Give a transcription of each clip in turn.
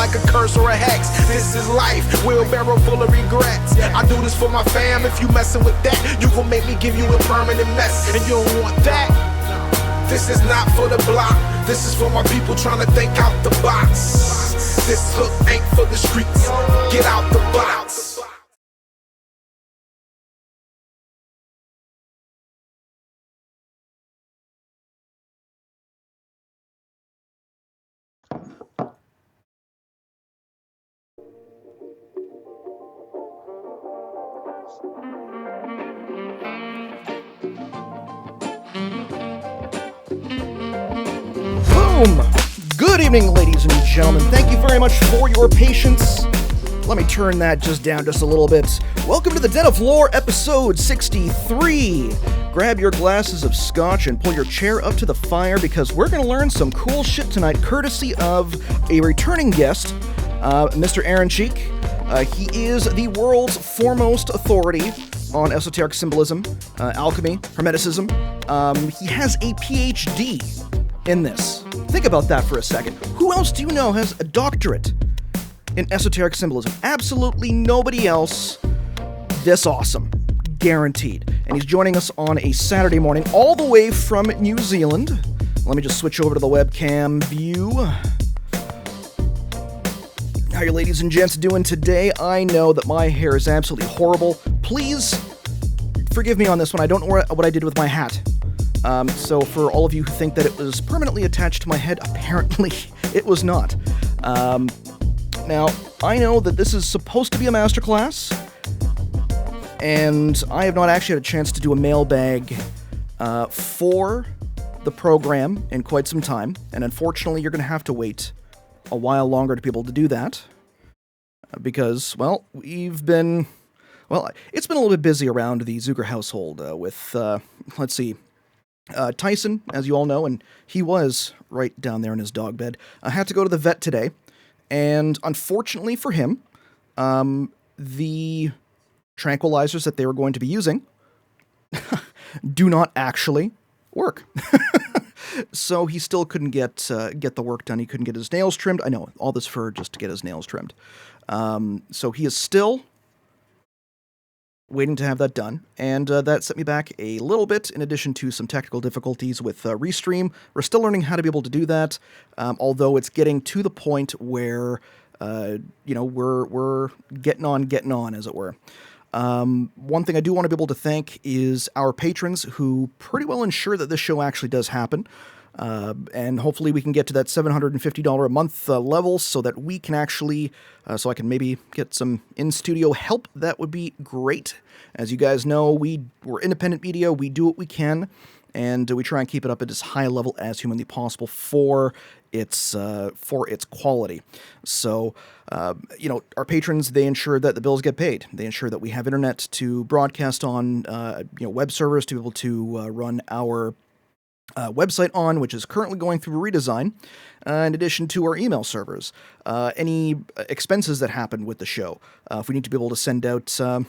like a curse or a hex. This is life, wheelbarrow full of regrets. I do this for my fam. If you messing with that, you gon' make me give you a permanent mess. And you don't want that. This is not for the block. This is for my people trying to think out the box. This hook ain't for the streets. Get out the box. Boom! Good evening, ladies and gentlemen. Thank you very much for your patience. Let me turn that just down just a little bit. Welcome to the Den of Lore, episode 63. Grab your glasses of scotch and pull your chair up to the fire because we're going to learn some cool shit tonight, courtesy of a returning guest, Mr. Aaron Cheak. He is the world's foremost authority on esoteric symbolism, alchemy, Hermeticism. He has a PhD in this. Think about that for a second. Who else do you know has a doctorate in esoteric symbolism? Absolutely nobody else this awesome. Guaranteed. And he's joining us on a Saturday morning all the way from New Zealand. Let me just switch over to the webcam view. How you ladies and gents doing today? I know that my hair is absolutely horrible. Please forgive me on this one. I don't know what I did with my hat. So for all of you who think that it was permanently attached to my head, apparently it was not. Now, I know that this is supposed to be a masterclass, and I have not actually had a chance to do a mailbag for the program in quite some time, and unfortunately you're going to have to wait a while longer to be able to do that, because, well, it's been a little bit busy around the Zuger household with, let's see, Tyson, as you all know, and he was right down there in his dog bed, had to go to the vet today, and unfortunately for him, the tranquilizers that they were going to be using do not actually work. So he still couldn't get the work done. He couldn't get his nails trimmed. I know, all this fur just to get his nails trimmed. So he is still waiting to have that done, and that set me back a little bit, in addition to some technical difficulties with Restream. We're still learning how to be able to do that, although it's getting to the point where, we're getting on, as it were. One thing I do want to be able to thank is our patrons who pretty well ensure that this show actually does happen. And hopefully we can get to that $750 a month level so that we can actually, so I can maybe get some in-studio help. That would be great. As you guys know, we're independent media, we do what we can, and we try and keep it up at as high a level as humanly possible for its quality. So, our patrons, they ensure that the bills get paid. They ensure that we have internet to broadcast on, web servers to be able to run our website on, which is currently going through a redesign, in addition to our email servers. Any expenses that happen with the show, if we need to be able to send out, a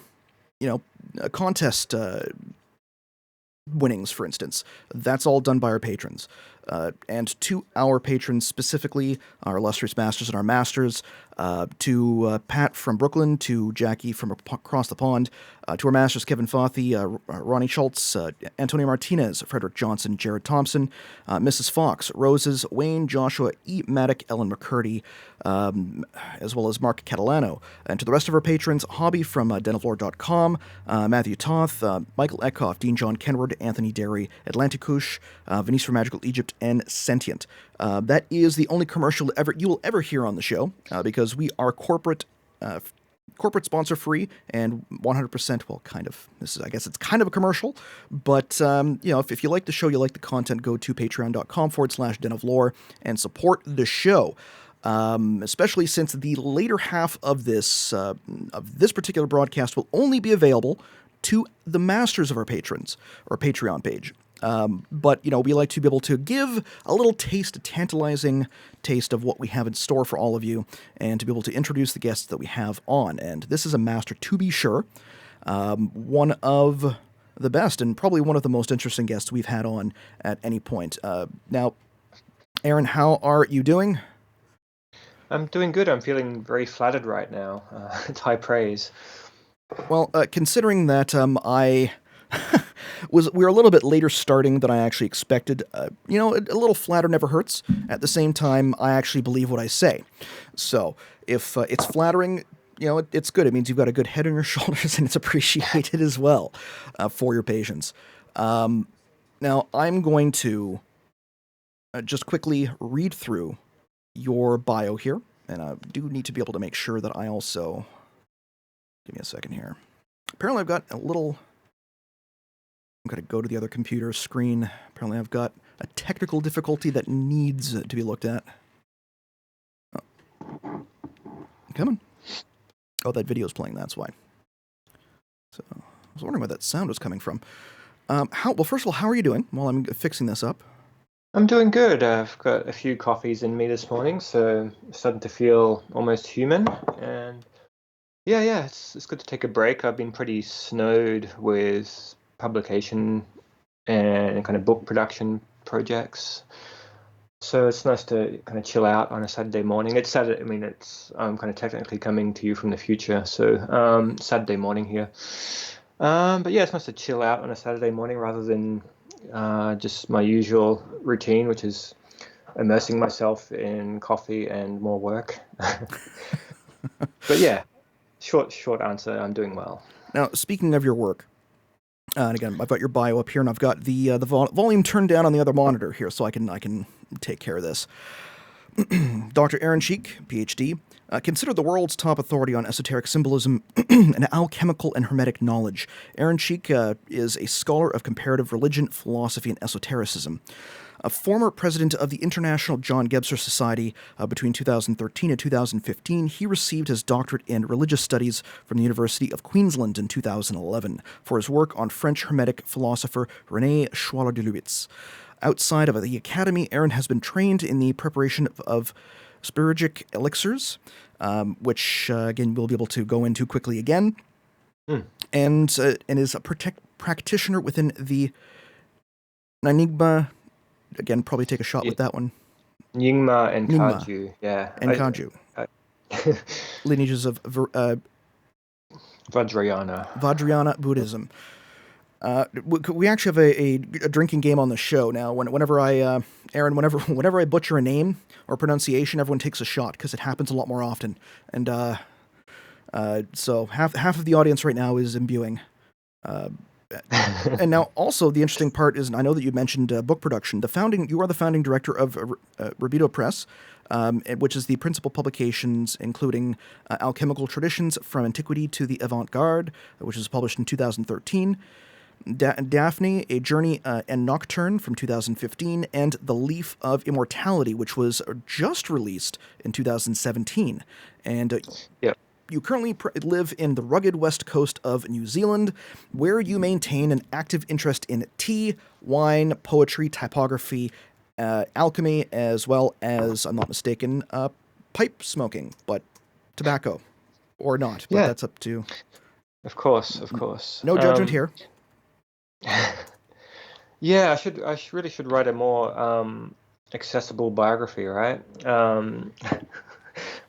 contest winnings, for instance, that's all done by our patrons. And to our patrons specifically, our illustrious masters and our masters, to Pat from Brooklyn, to Jackie from across the pond, to our masters Kevin Fothy, Ronnie Schultz, Antonio Martinez, Frederick Johnson, Jared Thompson, Mrs. Fox, Roses, Wayne, Joshua, E. Maddock, Ellen McCurdy, as well as Mark Catalano. And to the rest of our patrons, Hobby from denoflore.com, Matthew Toth, Michael Eckhoff, Dean John Kenward, Anthony Derry, Atlanticush, Venice from Magical Egypt, and Sentient. That is the only commercial you will ever hear on the show, because we are corporate sponsor free and 100%, well, kind of, I guess it's kind of a commercial, but, if you like the show, you like the content, go to patreon.com/Den of Lore and support the show. Especially since the later half of this particular broadcast will only be available to the masters of our patrons, or Patreon page. But, we like to be able to give a little taste, a tantalizing taste of what we have in store for all of you, and to be able to introduce the guests that we have on. And this is a master, to be sure, one of the best, and probably one of the most interesting guests we've had on at any point. Now, Aaron, how are you doing? I'm doing good. I'm feeling very flattered right now. It's high praise. Well, considering that I we were a little bit later starting than I actually expected, a little flatter never hurts. At the same time, I actually believe what I say. So if it's flattering, it's good. It means you've got a good head on your shoulders, and it's appreciated as well for your patience. Now, I'm going to just quickly read through your bio here, and I do need to be able to make sure that I also... Give me a second here. Apparently I've got a little... I'm going to go to the other computer screen. Apparently I've got a technical difficulty that needs to be looked at. Oh. Come on. Oh, that video's playing, that's why. So, I was wondering where that sound was coming from. Well, first of all, how are you doing while I'm fixing this up? I'm doing good. I've got a few coffees in me this morning, so I'm starting to feel almost human. And yeah, it's good to take a break. I've been pretty snowed with publication and kind of book production projects. So it's nice to kind of chill out on a Saturday morning. It's Saturday. I mean, I'm kind of technically coming to you from the future, so Saturday morning here. But yeah, it's nice to chill out on a Saturday morning rather than just my usual routine, which is immersing myself in coffee and more work. But yeah, short answer. I'm doing well. Now, speaking of your work, and again, I've got your bio up here, and I've got the volume turned down on the other monitor here, so I can take care of this. Dr. Aaron Cheak, PhD, considered the world's top authority on esoteric symbolism and alchemical and hermetic knowledge. Aaron Cheak is a scholar of comparative religion, philosophy, and esotericism. A former president of the International Jean Gebser Society between 2013 and 2015, he received his doctorate in religious studies from the University of Queensland in 2011 for his work on French Hermetic philosopher René Schwaller de Lubicz. Outside of the academy, Aaron has been trained in the preparation of spagyric elixirs, which, again, we'll be able to go into quickly again, and is a practitioner within the Nyingma. Again, probably take a shot with that one. Nyingma and Kagyu, yeah. And Kagyu. Lineages of Vajrayana Buddhism. We actually have a drinking game on the show now. Whenever I, Aaron, whenever I butcher a name or pronunciation, everyone takes a shot because it happens a lot more often. And so half of the audience right now is imbuing. And now, also, the interesting part is, and I know that you mentioned book production. You are the founding director of Rubedo Press, which is the principal publications, including Alchemical Traditions from Antiquity to the Avant-Garde, which was published in 2013. Diaphany, A Journal and Nocturne from 2015, and The Leaf of Immortality, which was just released in 2017. And you currently live in the rugged west coast of New Zealand, where you maintain an active interest in tea, wine, poetry, typography, alchemy, as well as, I'm not mistaken, pipe smoking, but tobacco. Or not, but that's up to... Of course. No judgment here. Yeah, I really should write a more accessible biography, right?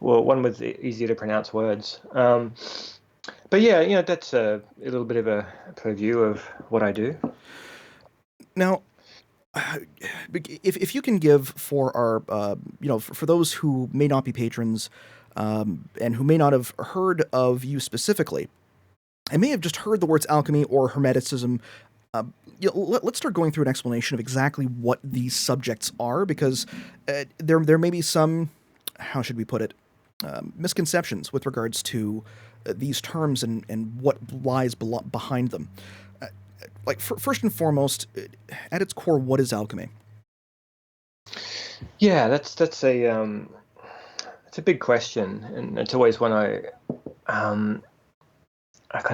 Well, one with easier to pronounce words. But yeah, that's a little bit of a preview of what I do. Now, if you can give for our, for those who may not be patrons and who may not have heard of you specifically, and may have just heard the words alchemy or hermeticism, let's start going through an explanation of exactly what these subjects are, because there may be some, how should we put it, misconceptions with regards to these terms and what lies behind them. First and foremost, at its core, what is alchemy? Yeah, that's a big question, and it's always one I kind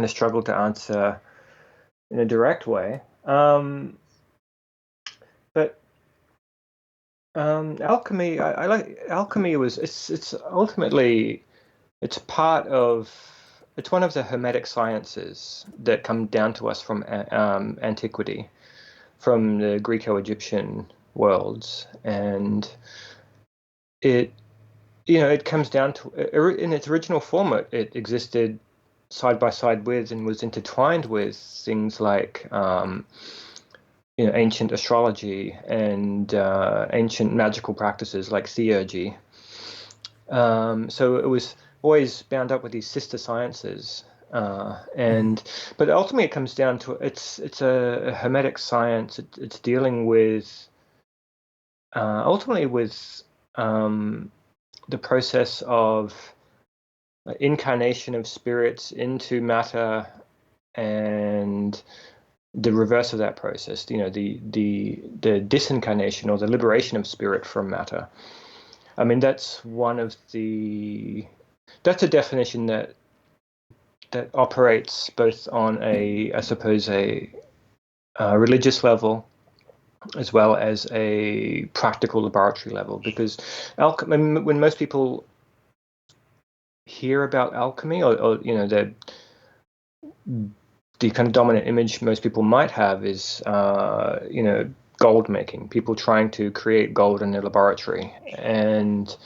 of struggle to answer in a direct way. But alchemy, I like alchemy. It's ultimately it's one of the Hermetic sciences that come down to us from Antiquity, from the Greco-Egyptian worlds, and it it comes down to, in its original form, it existed side by side with and was intertwined with things like ancient astrology and ancient magical practices like theurgy. So it was always bound up with these sister sciences, but ultimately it comes down to it's a Hermetic science. It's dealing with ultimately with the process of incarnation of spirits into matter, and the reverse of that process, the disincarnation or the liberation of spirit from matter. I mean, that's a definition that operates both on I suppose a religious level as well as a practical laboratory level, because when most people hear about alchemy, or the kind of dominant image most people might have is gold making, people trying to create gold in their laboratory, and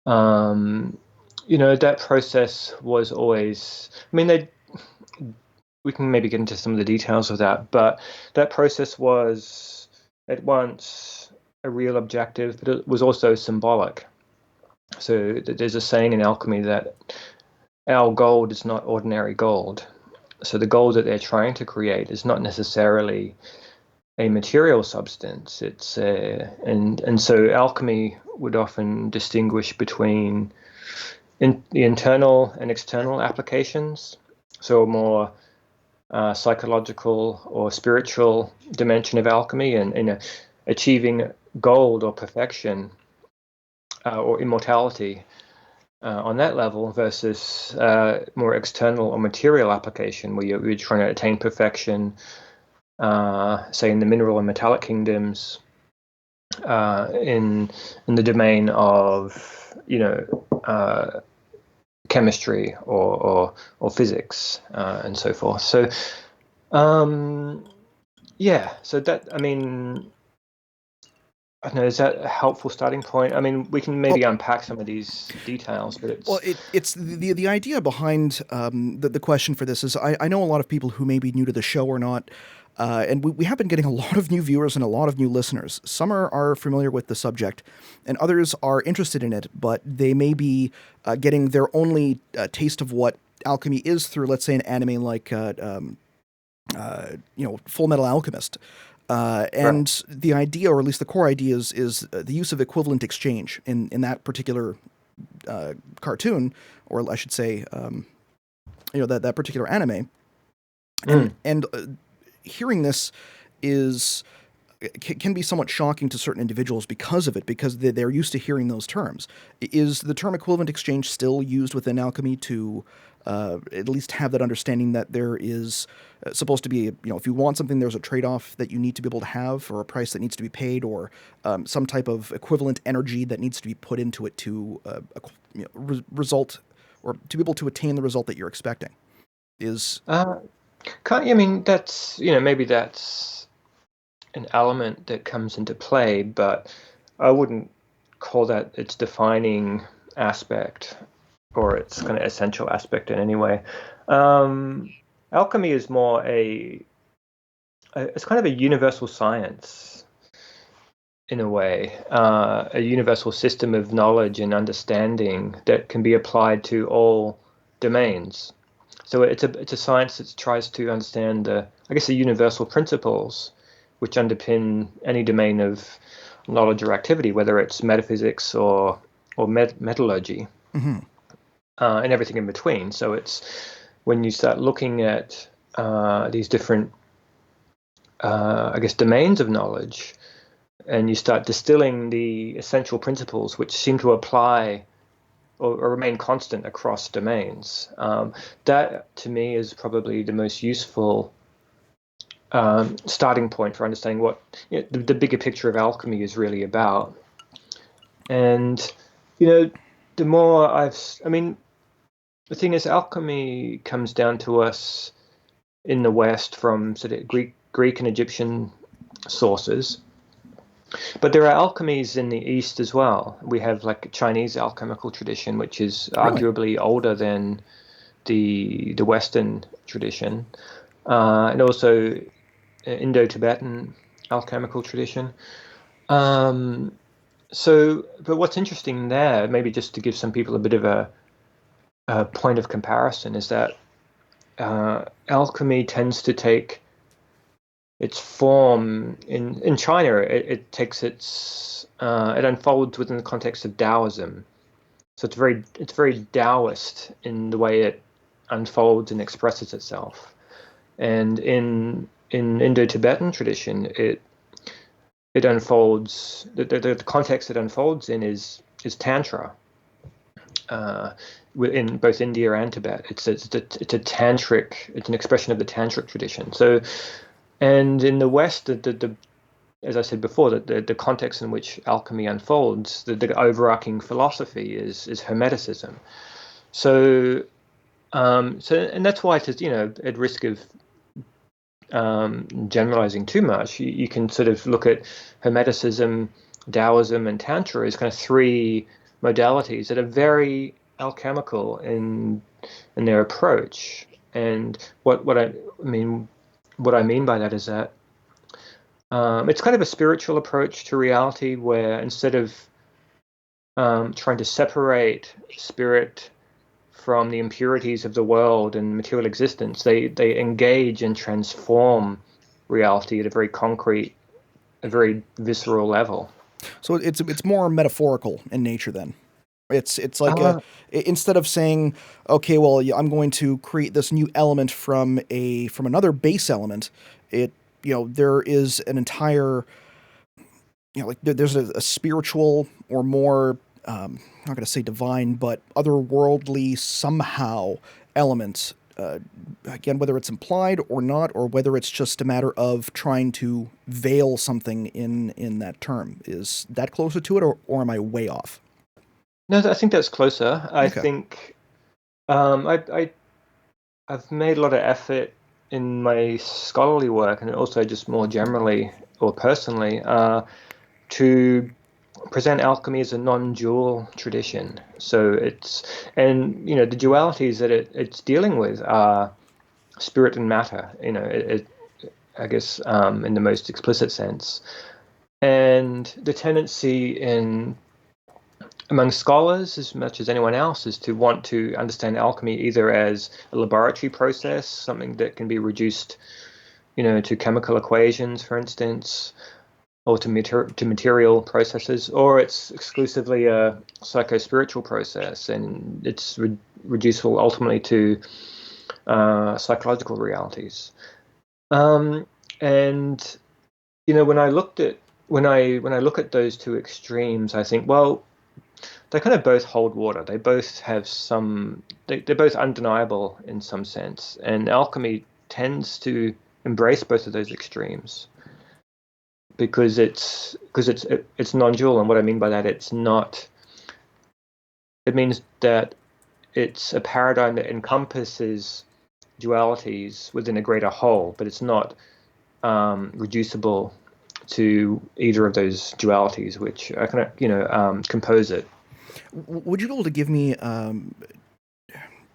that process was always, we can maybe get into some of the details of that, but that process was at once a real objective, but it was also symbolic. So there's a saying in alchemy that our gold is not ordinary gold. So the gold that they're trying to create is not necessarily a material substance. It's and so alchemy would often distinguish between the internal and external applications. So a more psychological or spiritual dimension of alchemy, and achieving gold or perfection or immortality on that level, versus more external or material application where you're trying to attain perfection, say in the mineral and metallic kingdoms, in the domain of chemistry or physics and so forth. So so that, I don't know, is that a helpful starting point? I mean, we can maybe unpack some of these details, but it's the idea behind the question for this is, I know a lot of people who may be new to the show or not, and we have been getting a lot of new viewers and a lot of new listeners. Some are familiar with the subject, and others are interested in it, but they may be getting their only taste of what alchemy is through, let's say, an anime like Full Metal Alchemist. And right. The idea, or at least the core idea, is the use of equivalent exchange in that particular cartoon, or I should say, that particular anime. And hearing this can be somewhat shocking to certain individuals because of it, because they're used to hearing those terms. Is the term equivalent exchange still used within alchemy to at least have that understanding that there is supposed to be, if you want something, there's a trade-off that you need to be able to have, or a price that needs to be paid, or some type of equivalent energy that needs to be put into it to result, or to be able to attain the result that you're expecting? That's maybe that's an element that comes into play, but I wouldn't call that its defining aspect or its kind of essential aspect in any way. Alchemy is more it's kind of a universal science in a way, a universal system of knowledge and understanding that can be applied to all domains. So it's a science that tries to understand the universal principles which underpin any domain of knowledge or activity, whether it's metaphysics or metallurgy, and everything in between. So it's when you start looking at these different, domains of knowledge, and you start distilling the essential principles which seem to apply or remain constant across domains. That, to me, is probably the most useful starting point for understanding what the bigger picture of alchemy is really about. And, the more the thing is, alchemy comes down to us in the West from sort of Greek and Egyptian sources. But there are alchemies in the East as well. We have like a Chinese alchemical tradition, which is Really? arguably older than the Western tradition, and also Indo-Tibetan alchemical tradition. But what's interesting there, maybe just to give some people a bit of a point of comparison, is that alchemy tends to take its form in China. It takes it unfolds within the context of Taoism. So it's very Taoist in the way it unfolds and expresses itself. And in Indo-Tibetan tradition, it unfolds, the context it unfolds in is Tantra. In both India and Tibet, it's a tantric, it's an expression of the tantric tradition. So, and in the West, the as I said before, the context in which alchemy unfolds, the overarching philosophy is Hermeticism. So, and that's why it is, at risk of generalizing too much, you can sort of look at Hermeticism, Taoism, and Tantra as kind of three modalities that are very alchemical in their approach. And what I mean by that is that it's kind of a spiritual approach to reality, where instead of trying to separate spirit from the impurities of the world and material existence, they engage and transform reality at a very concrete, a very visceral level. So it's more metaphorical in nature then. It's like instead of saying, okay, well, I'm going to create this new element from another base element. There is an entire, like there's a spiritual or more, I'm not going to say divine, but otherworldly somehow element. Again, whether it's implied or not, or whether it's just a matter of trying to veil something in that term. Is that closer to it, or am I way off? No, I think that's closer. I think I've made a lot of effort in my scholarly work, and also just more generally or personally, to present alchemy as a non-dual tradition. So the dualities that it's dealing with are spirit and matter. I guess in the most explicit sense, and the tendency among scholars, as much as anyone else, is to want to understand alchemy either as a laboratory process, something that can be reduced, to chemical equations, for instance, or to material processes, or it's exclusively a psycho-spiritual process, and it's reducible ultimately to psychological realities. And when I look at those two extremes, I think, well, they kind of both hold water. They both have they're both undeniable in some sense, and alchemy tends to embrace both of those extremes because it's non-dual. And what I mean by that, it means that it's a paradigm that encompasses dualities within a greater whole, but it's not reducible to either of those dualities, which are kind of compose it. Would you be able to give me, I'm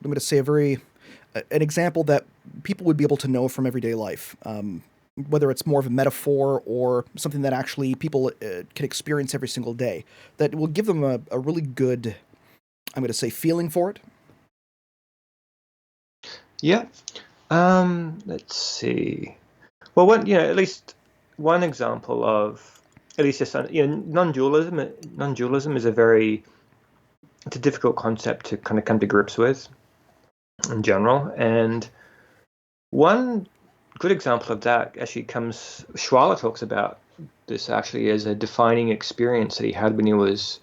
going to say an example that people would be able to know from everyday life, whether it's more of a metaphor or something that actually people can experience every single day, that will give them a really good, I'm going to say, feeling for it? Yeah. Let's see. Well, at least one example of, at least just, non-dualism. Non-dualism is it's a difficult concept to kind of come to grips with in general. And one good example of that actually Schwaller talks about this actually as a defining experience that he had when he was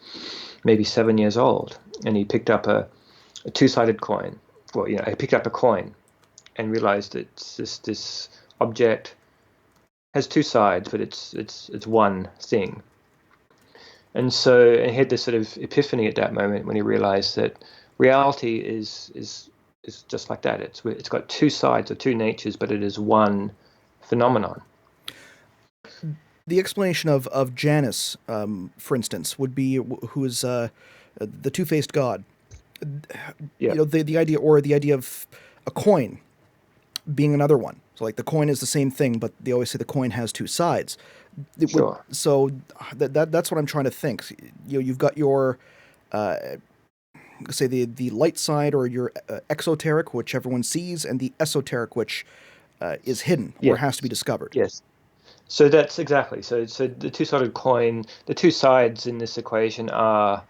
maybe 7 years old. And he picked up a two-sided coin. Well, he picked up a coin and realized that this object has two sides, but it's one thing. And so he had this sort of epiphany at that moment when he realized that reality is just like that. It's got two sides or two natures, but it is one phenomenon. the explanation of Janus, for instance, would be who is the two-faced god. Yeah. The idea of a coin being another one. So like the coin is the same thing, but they always say the coin has two sides. Sure. So that's what I'm trying to think. You've got your say the light side, or your exoteric, which everyone sees, and the esoteric, which is hidden or has to be discovered. Yes. So that's exactly. So the two-sided coin, the two sides in this equation are,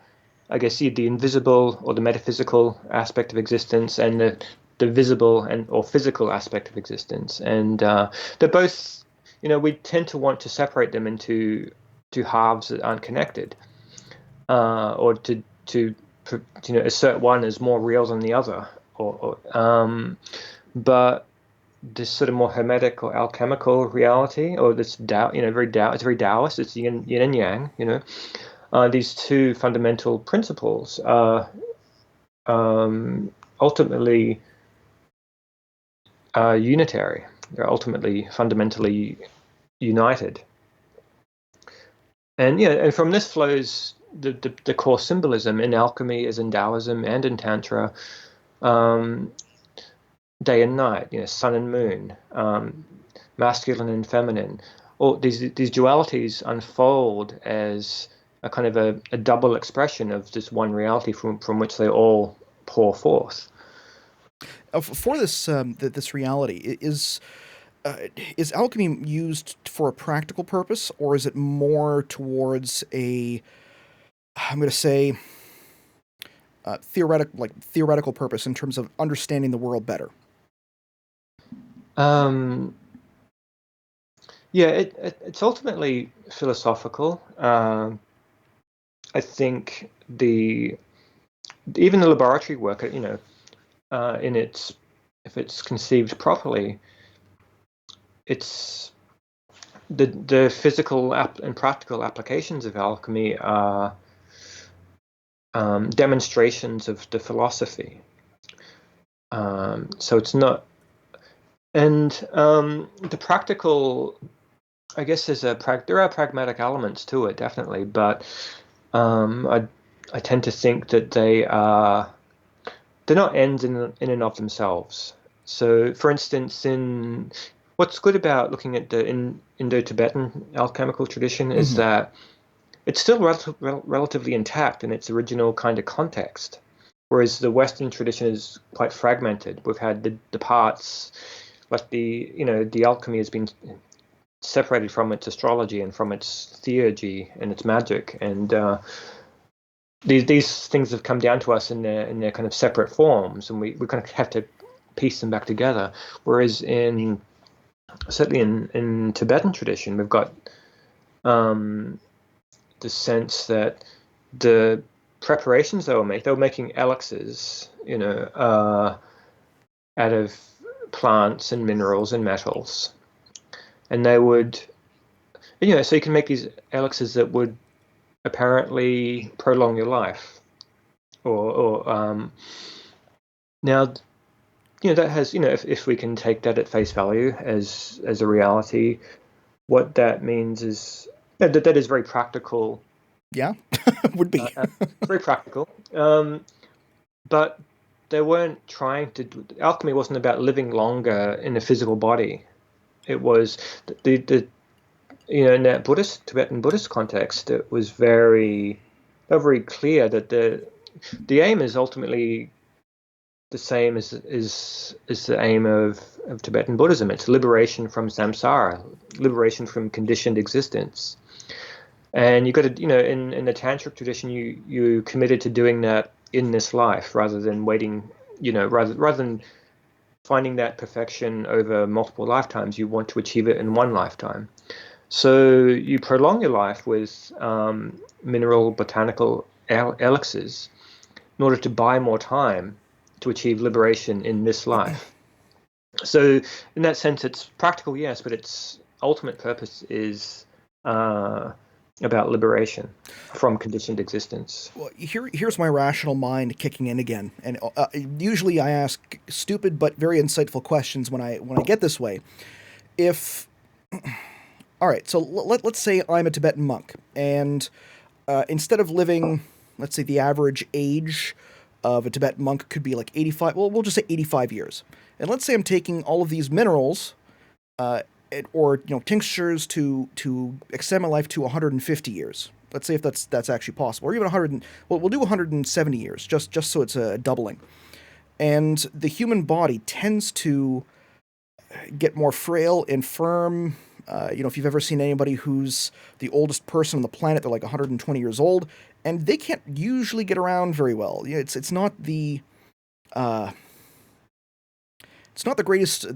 I guess, the invisible or the metaphysical aspect of existence, and the visible or physical aspect of existence. And they're both, we tend to want to separate them into two halves that aren't connected, or to assert one as more real than the other, but this sort of more hermetic or alchemical reality, or this Tao, it's very Taoist. It's yin and yang. These two fundamental principles are ultimately unitary. They're ultimately fundamentally united. And from this flows the core symbolism in alchemy, as in Taoism and in Tantra. Day and night, sun and moon, masculine and feminine. All these dualities unfold as a kind of a double expression of this one reality from which they all pour forth. For this reality, is alchemy used for a practical purpose, or is it more towards I'm going to say, theoretical purpose in terms of understanding the world better? It's ultimately philosophical. I think even the laboratory work, if it's conceived properly, it's the physical and practical applications of alchemy are demonstrations of the philosophy. So it's not. And the practical, I guess, there are pragmatic elements to it, definitely, but I tend to think that they're not ends in and of themselves. So, for instance, what's good about looking at the Indo-Tibetan alchemical tradition is that it's still relatively intact in its original kind of context, whereas the Western tradition is quite fragmented. We've had the parts. But the alchemy has been separated from its astrology and from its theurgy and its magic, and these things have come down to us in their kind of separate forms, and we kind of have to piece them back together. Whereas certainly in Tibetan tradition, we've got the sense that the preparations they were making elixirs, out of plants and minerals and metals, and they would, so you can make these elixirs that would apparently prolong your life, or now, that has, if we can take that at face value as a reality, what that means is that is very practical. Yeah, would be very practical, but they weren't trying to. Alchemy wasn't about living longer in a physical body. It was in that Tibetan Buddhist context. It was very clear that the aim is ultimately the same as the aim of Tibetan Buddhism. It's liberation from samsara, liberation from conditioned existence. And you got to, in the tantric tradition, you committed to doing that in this life, rather than waiting, rather than finding that perfection over multiple lifetimes. You want to achieve it in one lifetime. So you prolong your life with mineral botanical elixirs in order to buy more time to achieve liberation in this life. So in that sense, it's practical, yes, but its ultimate purpose is about liberation from conditioned existence. Well, here's my rational mind kicking in again, and usually I ask stupid but very insightful questions when I get this way. If All right, so let's say I'm a Tibetan monk, and instead of living, let's say the average age of a Tibetan monk could be like 85, well, we'll just say 85 years. And let's say I'm taking all of these minerals or tinctures to extend my life to 150 years. Let's say if that's actually possible, or even 100. Well, we'll do 170 years, just so it's a doubling. And the human body tends to get more frail, infirm. If you've ever seen anybody who's the oldest person on the planet, they're like 120 years old, and they can't usually get around very well. It's not the greatest.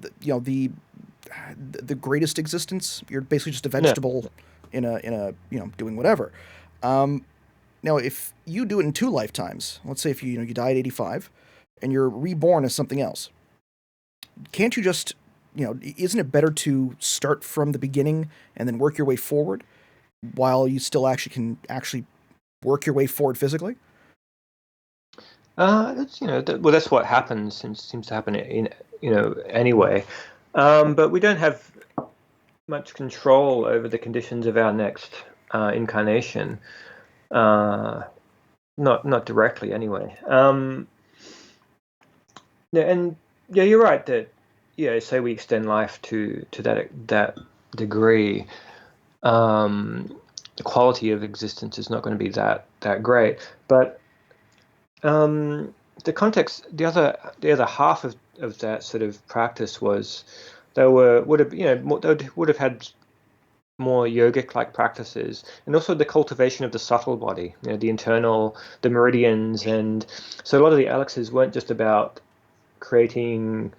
The greatest existence. You're basically just a vegetable in a doing whatever. Now, if you do it in 2 lifetimes, let's say if you die at 85, and you're reborn as something else, can't you just isn't it better to start from the beginning and then work your way forward while you still can work your way forward physically? That's that's what happens and seems to happen in anyway. But we don't have much control over the conditions of our next incarnation. Not directly anyway. You're right that say we extend life to that degree, the quality of existence is not going to be that great. But the context, the other half of that sort of practice was they would have had more yogic-like practices, and also the cultivation of the subtle body, the internal, the meridians, and so a lot of the elixirs weren't just about creating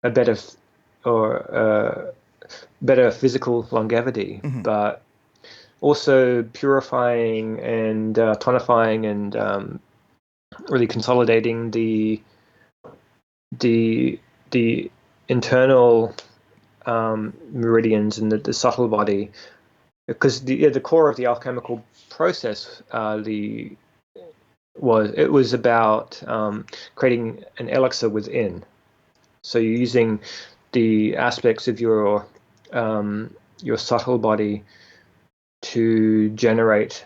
a better physical longevity, Mm-hmm. but also purifying and tonifying and really consolidating the internal meridians and the subtle body, because the core of the alchemical process was about creating an elixir within. So you're using the aspects of your subtle body to generate.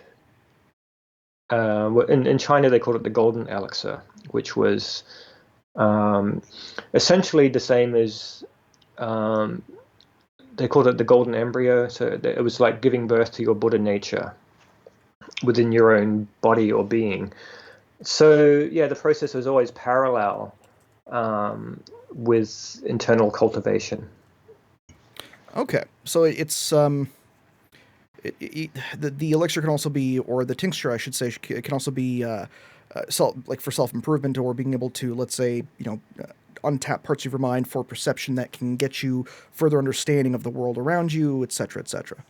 In China, they called it the golden elixir, which was essentially the same as they called it the golden embryo. So it was like giving birth to your Buddha nature within your own body or being. So the process was always parallel with internal cultivation. Okay, so it's the elixir can also be, or the tincture, I should say, it can also be for self-improvement, or being able to, let's say, untap parts of your mind for perception that can get you further understanding of the world around you, etc., etc.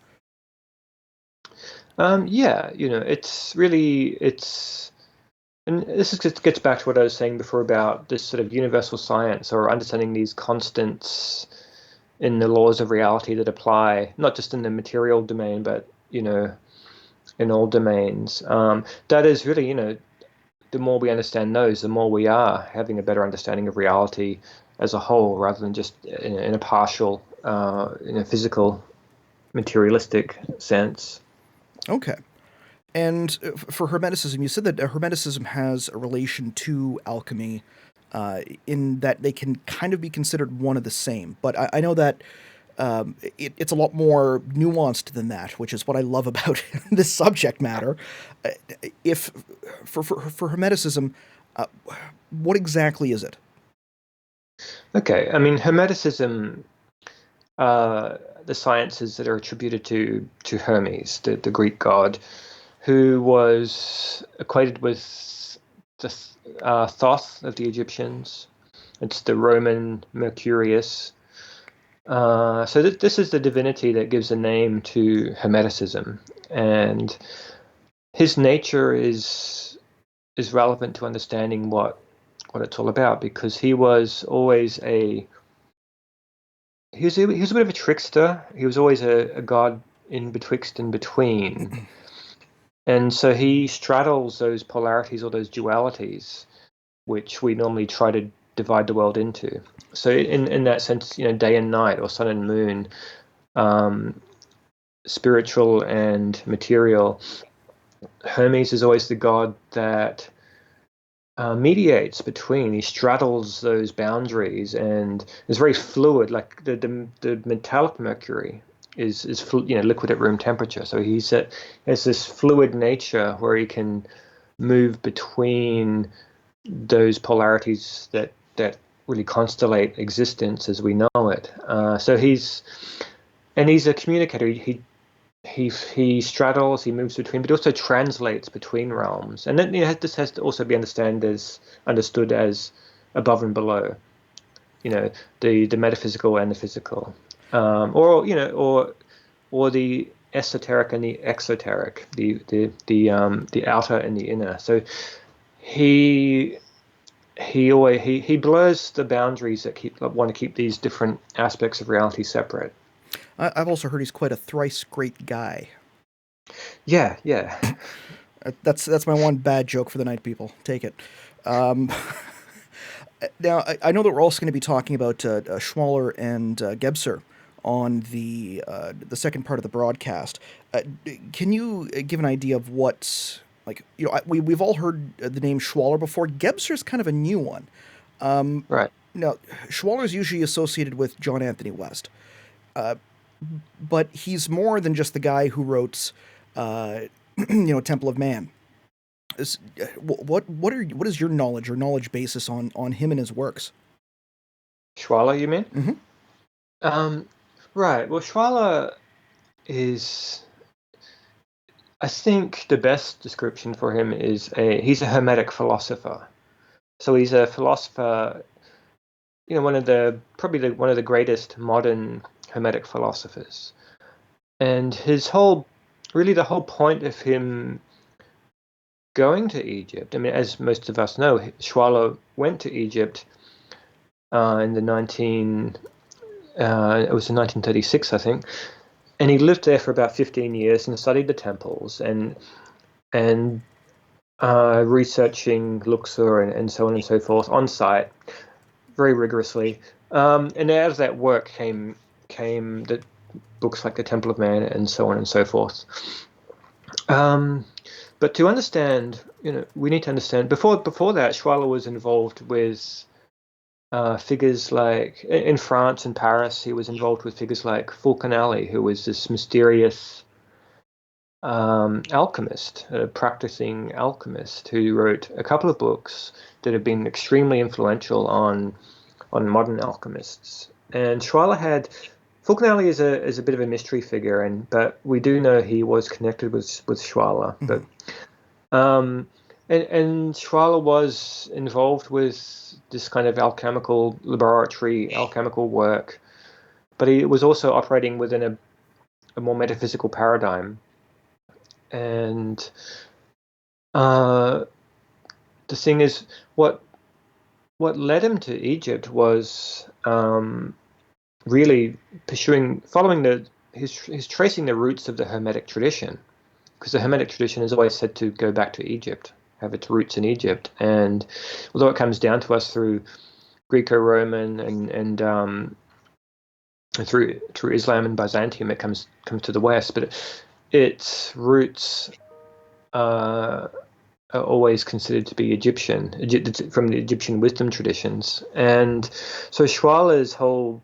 And this gets back to what I was saying before about this sort of universal science, or understanding these constants in the laws of reality that apply not just in the material domain, but in all domains. That is really, the more we understand those, the more we are having a better understanding of reality as a whole, rather than just in a partial, in a physical, materialistic sense. Okay. And for Hermeticism, you said that Hermeticism has a relation to alchemy, in that they can kind of be considered one of the same. But I know that it's a lot more nuanced than that, which is what I love about this subject matter. If for Hermeticism, what exactly is it? Okay, I mean, Hermeticism, the sciences that are attributed to Hermes, the Greek god, who was equated with the Thoth of the Egyptians. It's the Roman Mercurius. So this is the divinity that gives a name to Hermeticism, and his nature is relevant to understanding what it's all about, because he was always he was a bit of a trickster. He was always a god in betwixt and between. And so he straddles those polarities or those dualities, which we normally try to divide the world into. So in that sense, day and night, or sun and moon, spiritual and material. Hermes is always the god that mediates between. He straddles those boundaries and is very fluid. Like the metallic mercury is liquid at room temperature. So has this fluid nature where he can move between those polarities that really constellate existence as we know it. So he's a communicator. He straddles, he moves between, but also translates between realms. And then this has to also be understood as above and below. The metaphysical and the physical, or the esoteric and the exoteric, the outer and the inner. So he blurs the boundaries that want to keep these different aspects of reality separate. I've also heard he's quite a thrice great guy. Yeah. That's my one bad joke for the night, people. Take it. Now, I know that we're also going to be talking about Schwaller and Gebser on the second part of the broadcast. Can you give an idea of what, we've all heard the name Schwaller before. Gebser's kind of a new one. Right. Now, Schwaller is usually associated with John Anthony West. But he's more than just the guy who wrote, Temple of Man. What is your knowledge or knowledge basis on him and his works? Schwaller, you mean? Mm-hmm. Right. Well, Schwaller is, I think the best description for him is he's a Hermetic philosopher. So he's a philosopher, one of the greatest modern Hermetic philosophers. And the whole point of him going to Egypt, I mean, as most of us know, Schwaller went to Egypt in 1936, I think, and he lived there for about 15 years and studied the temples and researching elixir and so on and so forth on site very rigorously. And out of that work came the books like the Temple of Man and so on and so forth. But to understand, we need to understand, before that, Schwaller was involved with figures like, in France and Paris, he was involved with figures like Fulcanelli, who was this mysterious alchemist, a practicing alchemist, who wrote a couple of books that have been extremely influential on modern alchemists. And Fulcanelli is a bit of a mystery figure, but we do know he was connected with Schwaller. Mm-hmm. But and Schwaller was involved with this kind of alchemical laboratory, alchemical work, but he was also operating within a more metaphysical paradigm. And the thing is, what led him to Egypt was really he's tracing the roots of the Hermetic tradition, because the Hermetic tradition is always said to go back to Egypt, have its roots in Egypt. And although it comes down to us through Greco-Roman and through Islam and Byzantium, it comes to the West, but its roots are always considered to be Egyptian, from the Egyptian wisdom traditions. And so Schwaller's whole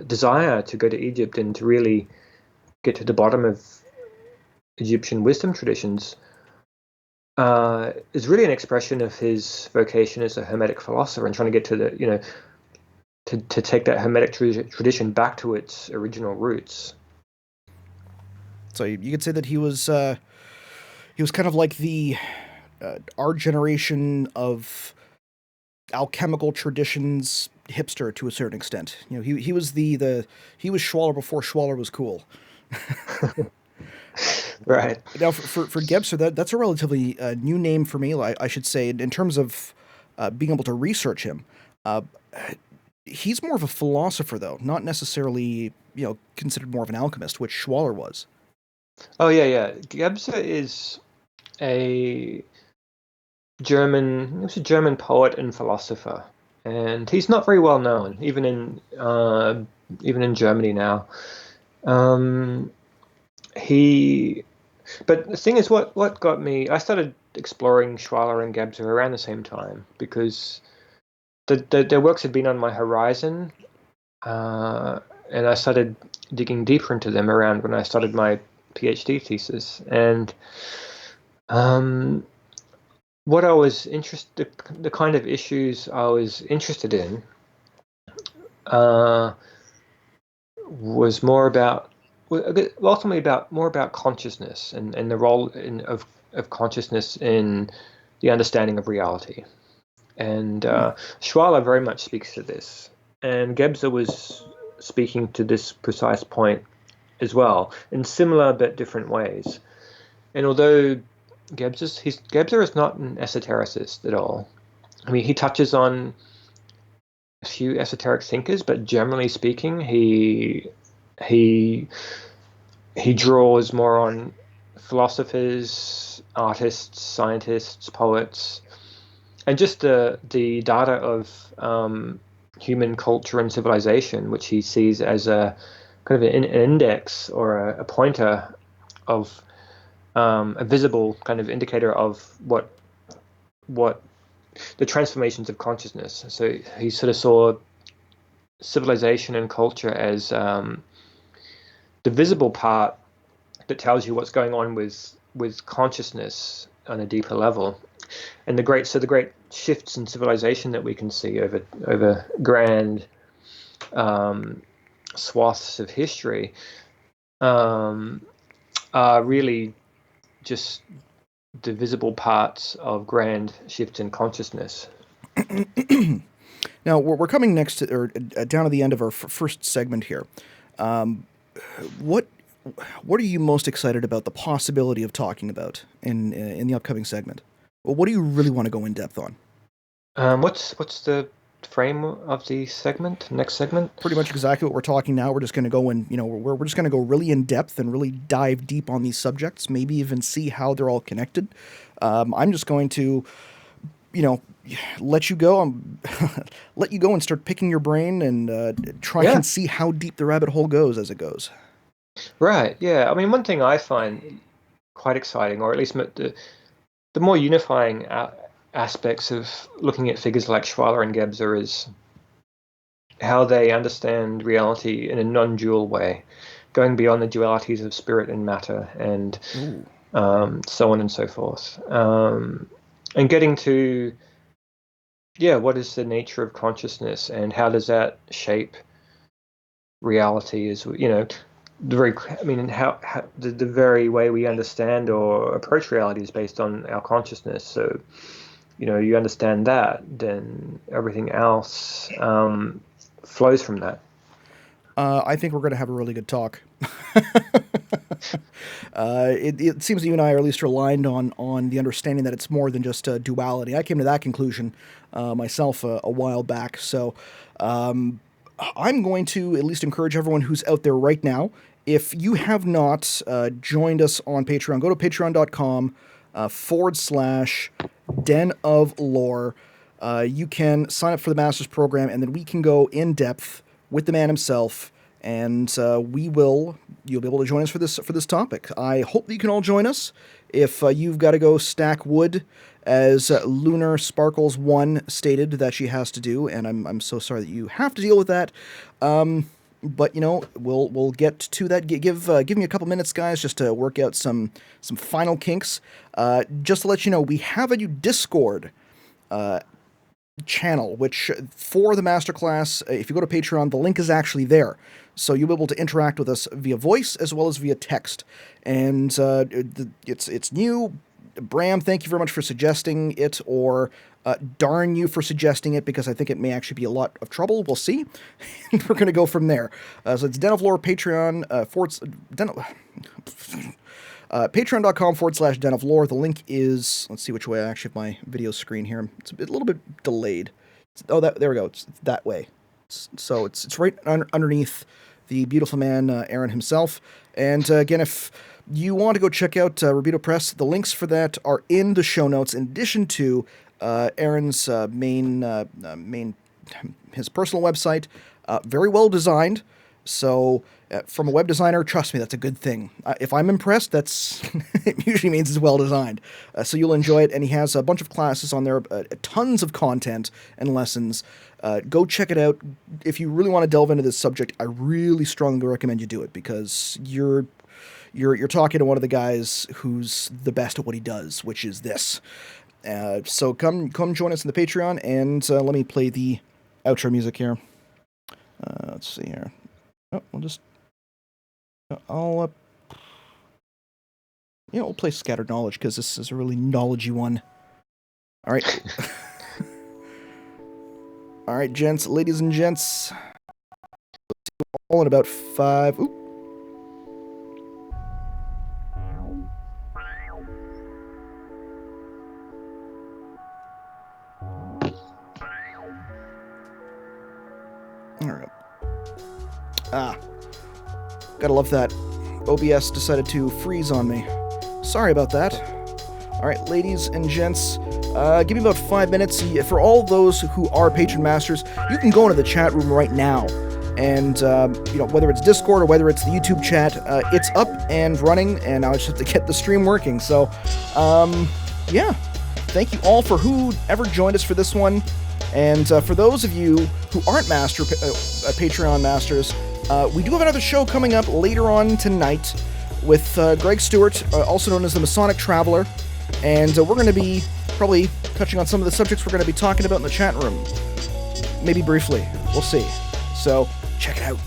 desire to go to Egypt and to really get to the bottom of Egyptian wisdom traditions is really an expression of his vocation as a Hermetic philosopher and trying to get to the, to take that Hermetic tradition back to its original roots. So you could say that he was kind of like our generation of alchemical traditions hipster to a certain extent. He was he was Schwaller before Schwaller was cool. Right. Now for Gebser, that's a relatively new name for me, I should say, in terms of being able to research him. He's more of a philosopher, though, not necessarily considered more of an alchemist, which Schwaller was. Oh yeah. Gebser is a German poet and philosopher, and he's not very well known, even in Germany now. But the thing is, what got me, I started exploring Schwaller and Gebser around the same time because their works had been on my horizon, and I started digging deeper into them around when I started my PhD thesis. And what I was interested, the kind of issues I was interested in, was more about, ultimately more about consciousness and the role of consciousness in the understanding of reality. And Schwaller very much speaks to this, and Gebser was speaking to this precise point as well, in similar but different ways. And although Gebser is not an esotericist at all. I mean, he touches on a few esoteric thinkers, but generally speaking, he draws more on philosophers, artists, scientists, poets, and just the data of human culture and civilization, which he sees as a kind of an index or a pointer of a visible kind of indicator of what the transformations of consciousness. So he sort of saw civilization and culture as the visible part that tells you what's going on with consciousness on a deeper level. And the great shifts in civilization that we can see over grand swaths of history are really just the visible parts of grand shifts in consciousness. Now, we're coming next to, or down to the end of our first segment here. What are you most excited about the possibility of talking about in the upcoming segment? Well, what do you really want to go in depth on? What's the frame of the segment? Next segment? Pretty much exactly what we're talking now. We're just going to go and we're just going to go really in depth and really dive deep on these subjects. Maybe even see how they're all connected. I'm just going to, let you go. Let you go and start picking your brain and try and see how deep the rabbit hole goes as it goes. Right. Yeah. I mean, one thing I find quite exciting, or at least the more unifying aspects of looking at figures like Schwaller and Gebser, is how they understand reality in a non-dual way, going beyond the dualities of spirit and matter, and so on and so forth, and getting to what is the nature of consciousness and how does that shape reality? The very way we understand or approach reality is based on our consciousness. So, you understand that, then everything else flows from that. I think we're going to have a really good talk. It seems that you and I are at least aligned on the understanding that it's more than just duality. I came to that conclusion myself a while back. So I'm going to at least encourage everyone who's out there right now, if you have not joined us on Patreon, go to patreon.com /Den of Lore. You can sign up for the Master's Program, and then we can go in depth with the man himself, and you'll be able to join us for this topic. I hope that you can all join us. If you've got to go stack wood, as Lunar Sparkles 1 stated that she has to do, and I'm so sorry that you have to deal with that. But we'll get to that. Give me a couple minutes, guys, just to work out some final kinks. Just to let you know, we have a new Discord channel, which for the masterclass, if you go to Patreon, the link is actually there. So you'll be able to interact with us via voice as well as via text. And it's new. Bram, thank you very much for suggesting it, or darn you for suggesting it, because I think it may actually be a lot of trouble. We'll see. And we're going to go from there. So it's Den of Lore, Patreon, patreon.com /Den of Lore. The link is, let's see which way. I actually have my video screen here. It's a little bit delayed. There we go. It's that way. So it's right underneath the beautiful man, Aaron himself. And again, if you want to go check out Rubedo Press, the links for that are in the show notes, in addition to Aaron's main his personal website. Very well designed. So from a web designer, trust me, that's a good thing. If I'm impressed, that's it usually means it's well designed. So you'll enjoy it, and he has a bunch of classes on there, tons of content and lessons. Go check it out. If you really want to delve into this subject, I really strongly recommend you do it, because you're talking to one of the guys who's the best at what he does, which is this. So come join us in the Patreon, and let me play the outro music here. Let's see here. Oh, we'll play Scattered Knowledge, because this is a really knowledgey one. All right. All right, ladies and gents. Let's see you all in about 5. Oop. All right. Gotta love that. OBS decided to freeze on me. Sorry about that. All right, ladies and gents, give me about 5 minutes. For all those who are patron masters, you can go into the chat room right now, and whether it's Discord or whether it's the YouTube chat, it's up and running, and I just have to get the stream working. So, yeah, thank you all for whoever joined us for this one, and for those of you who aren't Patreon masters, we do have another show coming up later on tonight with Greg Stewart, also known as the Masonic Traveler, and we're going to be probably touching on some of the subjects we're going to be talking about in the chat room. Maybe briefly. We'll see. So, check it out.